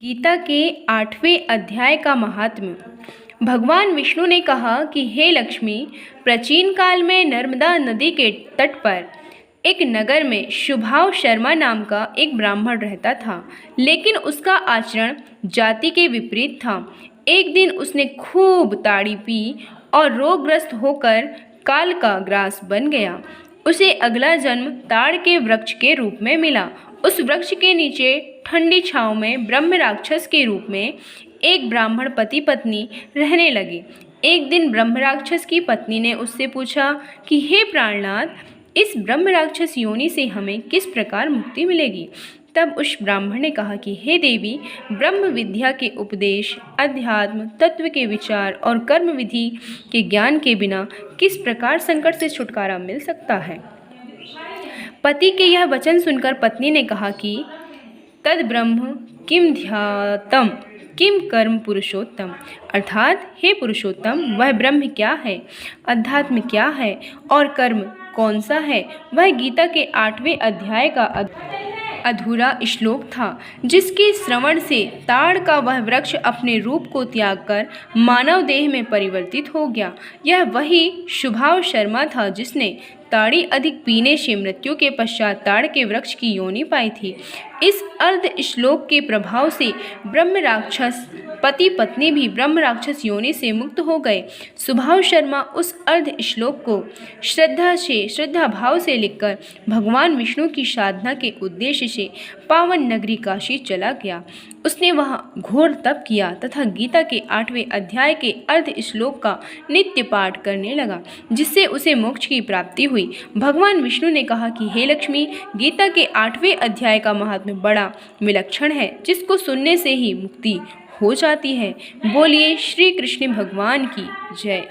गीता के 8वें अध्याय का महात्म्य। भगवान विष्णु ने कहा कि हे लक्ष्मी, प्राचीन काल में नर्मदा नदी के तट पर एक नगर में शुभाव शर्मा नाम का एक ब्राह्मण रहता था, लेकिन उसका आचरण जाति के विपरीत था। एक दिन उसने खूब ताड़ी पी और रोगग्रस्त होकर काल का ग्रास बन गया। उसे अगला जन्म ताड़ के वृक्ष के रूप में मिला। उस वृक्ष के नीचे ठंडी छांव में ब्रह्म राक्षस के रूप में एक ब्राह्मण पति पत्नी रहने लगे। एक दिन ब्रह्म राक्षस की पत्नी ने उससे पूछा कि हे प्राणनाथ, इस ब्रह्म राक्षस योनि से हमें किस प्रकार मुक्ति मिलेगी। तब उस ब्राह्मण ने कहा कि हे देवी, ब्रह्म विद्या के उपदेश, अध्यात्म तत्व के विचार और कर्म विधि के ज्ञान के बिना किस प्रकार संकट से छुटकारा मिल सकता है। पति के यह वचन सुनकर पत्नी ने कहा कि तद ब्रह्म किम ध्यातम किम कर्म पुरुषोत्तम, अर्थात हे पुरुषोत्तम, वह ब्रह्म क्या है, अध्यात्म क्या है और कर्म कौन सा है। वह गीता के 8वें अध्याय का अधूरा श्लोक था, जिसके श्रवण से ताड़ का वह वृक्ष अपने रूप को त्याग कर मानव देह में परिवर्तित हो गया। यह वही शुभाव शर्मा था जिसने ताड़ी अधिक पीने से मृत्यु के पश्चात ताड़ के वृक्ष की योनि पाई थी। इस अर्ध श्लोक के प्रभाव से ब्रह्म राक्षस पति पत्नी भी ब्रह्म राक्षस योनि से मुक्त हो गए। शुभाव शर्मा उस अर्ध श्लोक को श्रद्धा भाव से लिखकर भगवान विष्णु की साधना के उद्देश्य से पावन नगरी काशी चला गया। उसने वहाँ घोर तप किया तथा गीता के 8वें अध्याय के अर्ध श्लोक का नित्य पाठ करने लगा, जिससे उसे मोक्ष की प्राप्ति हुई। भगवान विष्णु ने कहा कि हे लक्ष्मी, गीता के 8वें अध्याय का महात्म्य बड़ा विलक्षण है, जिसको सुनने से ही मुक्ति हो जाती है। बोलिए श्री कृष्ण भगवान की जय।